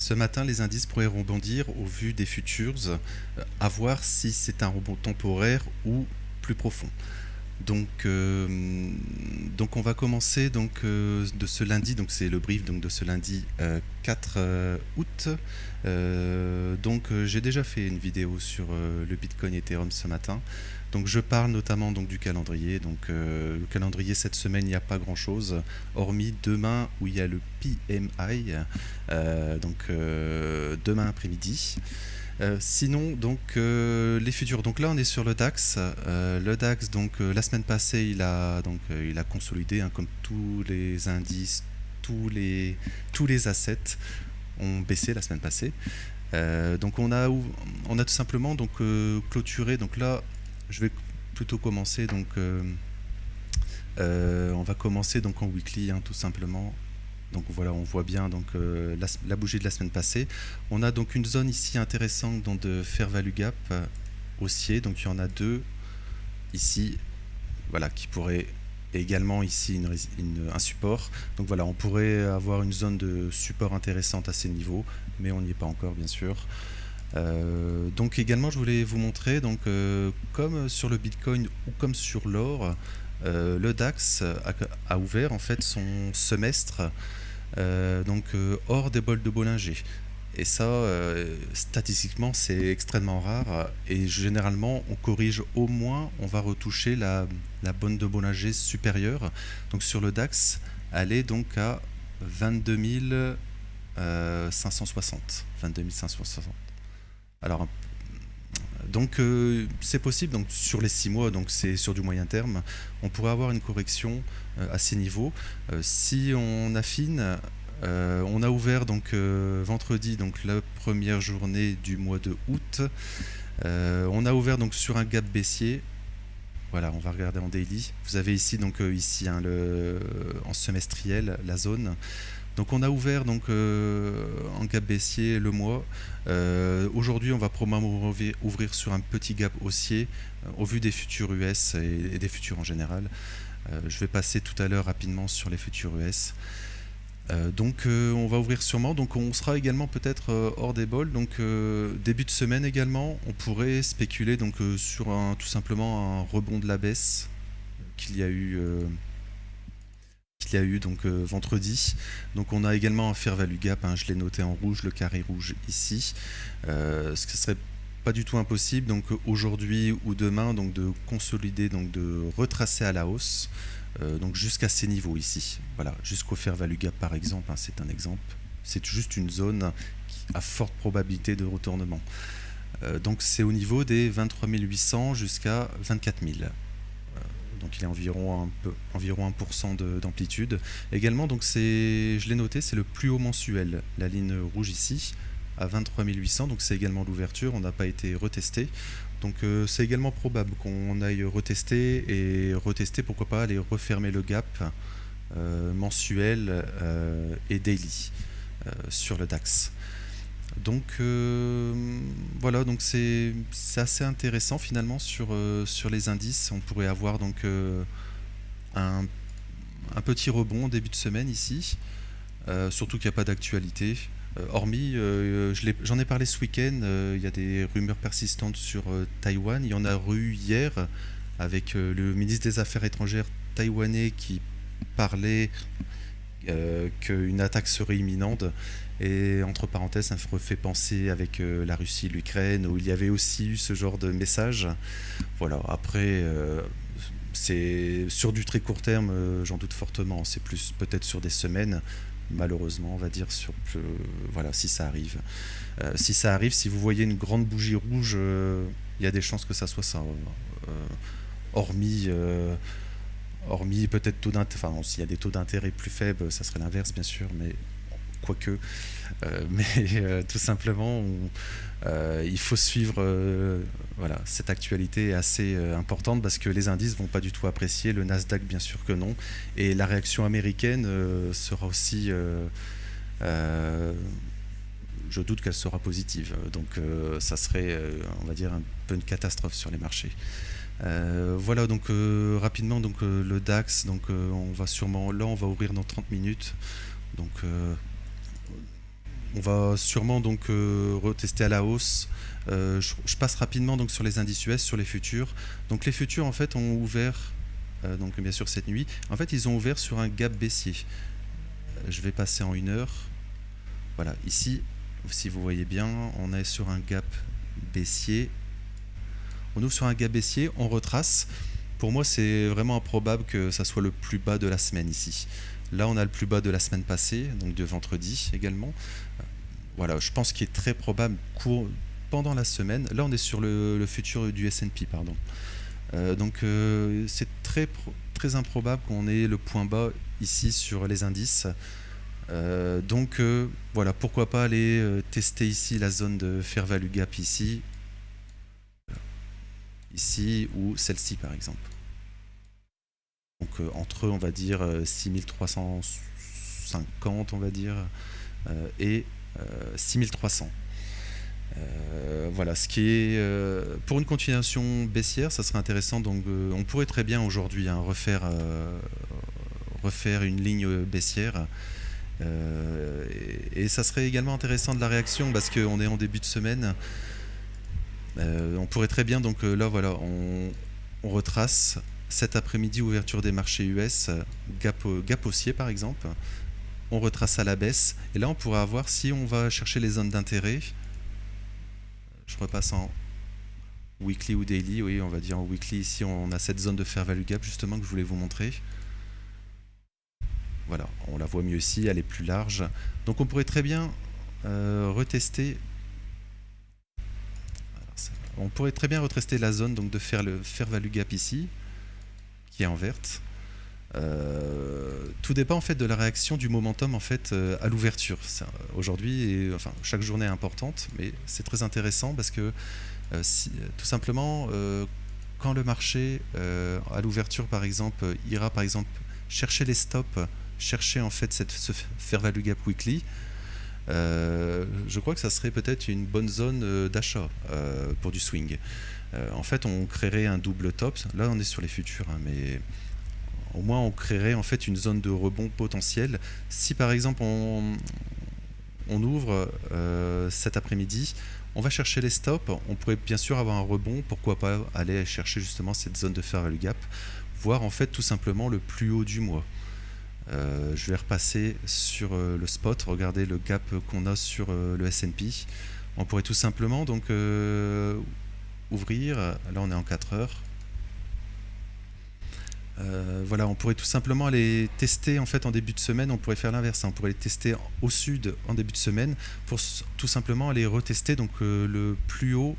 ce matin, les indices pourraient rebondir au vu des futures, à voir si c'est un rebond temporaire ou plus profond. Donc on va commencer de ce lundi, donc c'est le brief de ce lundi 4 août. J'ai déjà fait une vidéo sur le Bitcoin Ethereum ce matin. Donc je parle notamment du calendrier. Le calendrier cette semaine, il n'y a pas grand chose, hormis demain où il y a le PMI, demain après-midi. Sinon, les futurs. Donc là, on est sur le DAX. Le DAX, la semaine passée, il a consolidé, comme tous les indices, tous les assets ont baissé la semaine passée. On a tout simplement clôturé. Donc là, je vais plutôt commencer. On va commencer en weekly, tout simplement. Donc voilà, on voit bien la bougie de la semaine passée. On a donc une zone ici intéressante de fair value gap haussier. Donc il y en a deux ici, voilà, qui pourraient également ici un support. Donc voilà, on pourrait avoir une zone de support intéressante à ces niveaux, mais on n'y est pas encore, bien sûr. Donc également, je voulais vous montrer, comme sur le Bitcoin ou comme sur l'or, le DAX a ouvert en fait son semestre hors des bols de Bollinger. Et ça, statistiquement, c'est extrêmement rare. Et généralement, on corrige au moins, on va retoucher la bande de Bollinger supérieure. Donc sur le DAX, elle est donc à 22 560. 22 560. Alors, c'est possible, sur les 6 mois, c'est sur du moyen terme, on pourrait avoir une correction à ces niveaux. Si on affine, on a ouvert vendredi, la première journée du mois de août. On a ouvert sur un gap baissier. Voilà, on va regarder en daily. Vous avez ici en semestriel la zone. Donc on a ouvert en gap baissier le mois. Aujourd'hui, on va probablement ouvrir sur un petit gap haussier au vu des futurs US et des futurs en général. Je vais passer tout à l'heure rapidement sur les futurs US. On va ouvrir sûrement. On sera également peut-être hors des bols. Début de semaine également, on pourrait spéculer sur tout simplement un rebond de la baisse qu'il y a eu vendredi. Donc on a également un fair value gap, je l'ai noté en rouge, le carré rouge ici. Ce qui serait pas du tout impossible aujourd'hui ou demain de consolider, de retracer à la hausse jusqu'à ces niveaux ici. Voilà, jusqu'au fair value gap par exemple, c'est un exemple. C'est juste une zone à forte probabilité de retournement. C'est au niveau des 23 800 jusqu'à 24 000. Donc il est environ 1% d'amplitude. Également, je l'ai noté, c'est le plus haut mensuel, la ligne rouge ici, à 23 800. Donc c'est également l'ouverture, on n'a pas été retesté. C'est également probable qu'on aille retester pourquoi pas aller refermer le gap mensuel et daily sur le DAX. Voilà, c'est assez intéressant finalement sur les indices. On pourrait avoir un petit rebond en début de semaine ici, surtout qu'il n'y a pas d'actualité. Hormis, j'en ai parlé ce week-end, il y a des rumeurs persistantes sur Taïwan. Il y en a eu hier avec le ministre des Affaires étrangères taïwanais qui parlait qu'une attaque serait imminente. Et entre parenthèses, ça me fait penser avec la Russie, l'Ukraine, où il y avait aussi eu ce genre de message. Voilà, après, c'est sur du très court terme, j'en doute fortement. C'est plus peut-être sur des semaines, malheureusement, on va dire, voilà, si ça arrive. Si vous voyez une grande bougie rouge, il y a des chances que ça soit ça. Hormis peut-être taux d'intérêt, enfin, s'il y a des taux d'intérêt plus faibles, ça serait l'inverse, bien sûr, mais quoique. Tout simplement, il faut suivre. Voilà, cette actualité est assez importante parce que les indices vont pas du tout apprécier, le Nasdaq bien sûr que non, et la réaction américaine sera aussi. Je doute qu'elle sera positive, ça serait, on va dire, un peu une catastrophe sur les marchés. Voilà, rapidement, le DAX, on va sûrement, là on va ouvrir dans 30 minutes, On va sûrement donc retester à la hausse. Je passe rapidement donc sur les indices US, sur les futurs. Donc les futurs en fait ont ouvert, donc bien sûr cette nuit, en fait ils ont ouvert sur un gap baissier. Je vais passer en 1 heure. Voilà, ici, si vous voyez bien, on est sur un gap baissier. On ouvre sur un gap baissier, on retrace. Pour moi, c'est vraiment improbable que ça soit le plus bas de la semaine ici. Là, on a le plus bas de la semaine passée, donc de vendredi également. Voilà, je pense qu'il est très probable pendant la semaine. Là, on est sur le futur du S&P, pardon. Donc, c'est très improbable qu'on ait le point bas ici sur les indices. Donc, voilà, pourquoi pas aller tester ici la zone de Fair Value Gap ici. Ici ou celle-ci, par exemple. Donc, entre, on va dire, 6350, on va dire, et 6300. Voilà, ce qui est pour une continuation baissière, ça serait intéressant. Donc, on pourrait très bien aujourd'hui refaire une ligne baissière. Et ça serait également intéressant de la réaction parce qu'on est en début de semaine. On pourrait très bien, donc là, voilà, on retrace cet après-midi, ouverture des marchés US, gap haussier par exemple. On retrace à la baisse et là on pourra avoir, si on va chercher les zones d'intérêt, je repasse en weekly ou daily, oui, on va dire en weekly. Ici on a cette zone de fair value gap justement que je voulais vous montrer. Voilà, on la voit mieux ici, elle est plus large. Donc on pourrait très bien retester. On pourrait très bien retester la zone donc de faire le fair value gap ici, qui est en verte. Tout dépend en fait de la réaction du momentum en fait à l'ouverture. Aujourd'hui, enfin chaque journée est importante, mais c'est très intéressant parce que tout simplement quand le marché à l'ouverture par exemple ira par exemple chercher les stops, chercher en fait ce fair value gap weekly. Je crois que ça serait peut-être une bonne zone d'achat pour du swing. En fait, on créerait un double top. Là, on est sur les futurs, hein, mais au moins, on créerait en fait une zone de rebond potentiel. Si par exemple on ouvre cet après-midi, on va chercher les stops. On pourrait bien sûr avoir un rebond. Pourquoi pas aller chercher justement cette zone de fair value gap, voire en fait tout simplement le plus haut du mois. Je vais repasser sur le spot, regardez le gap qu'on a sur le S&P. On pourrait tout simplement donc ouvrir, là on est en 4 heures. Voilà, on pourrait tout simplement aller tester en fait en début de semaine, on pourrait faire l'inverse, on pourrait les tester au sud en début de semaine pour tout simplement aller retester donc le plus haut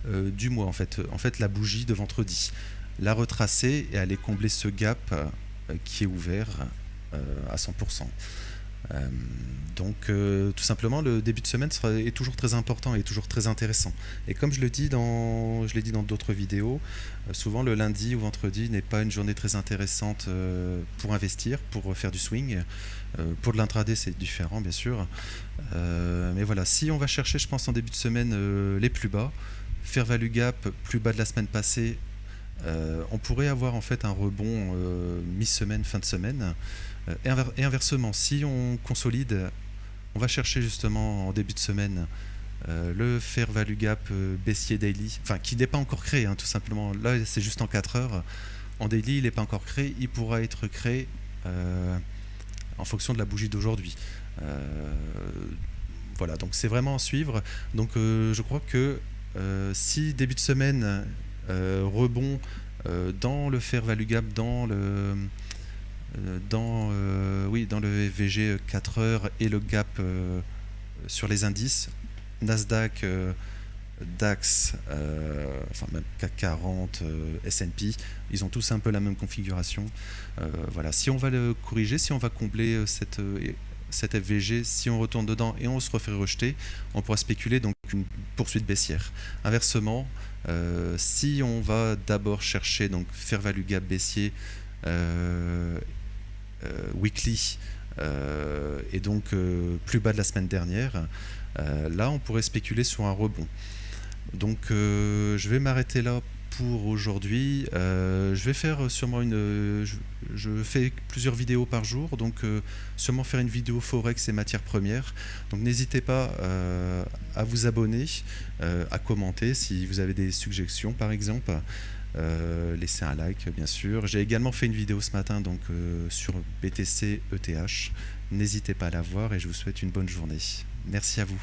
du mois en fait la bougie de vendredi, la retracer et aller combler ce gap qui est ouvert à 100%. Donc tout simplement le début de semaine est toujours très important et toujours très intéressant, et comme je l'ai dit dans d'autres vidéos, souvent le lundi ou vendredi n'est pas une journée très intéressante pour investir, pour faire du swing. Pour de l'intraday c'est différent bien sûr, mais voilà, si on va chercher je pense en début de semaine les plus bas, fair value gap plus bas de la semaine passée, on pourrait avoir en fait un rebond mi-semaine, fin de semaine. Et inversement, si on consolide, on va chercher justement en début de semaine le fair value gap baissier daily, enfin qui n'est pas encore créé, hein, tout simplement. Là, c'est juste en 4 heures. En daily, il n'est pas encore créé. Il pourra être créé en fonction de la bougie d'aujourd'hui. Voilà, donc c'est vraiment à suivre. Donc je crois que si début de semaine rebond dans le fair value gap, dans le VG 4 heures et le gap sur les indices, Nasdaq, DAX, enfin même CAC 40, S&P, ils ont tous un peu la même configuration. Voilà, si on va le corriger, si on va combler cette FVG, si on retourne dedans et on se refait rejeter, on pourra spéculer donc une poursuite baissière. Inversement, si on va d'abord chercher donc fair value gap baissier weekly et donc plus bas de la semaine dernière, là on pourrait spéculer sur un rebond. Donc je vais m'arrêter là pour aujourd'hui. Je vais faire sûrement je fais plusieurs vidéos par jour, donc sûrement faire une vidéo Forex et matières premières. Donc n'hésitez pas à vous abonner, à commenter si vous avez des suggestions par exemple. Laissez un like bien sûr. J'ai également fait une vidéo ce matin donc, sur BTC ETH. N'hésitez pas à la voir et je vous souhaite une bonne journée. Merci à vous.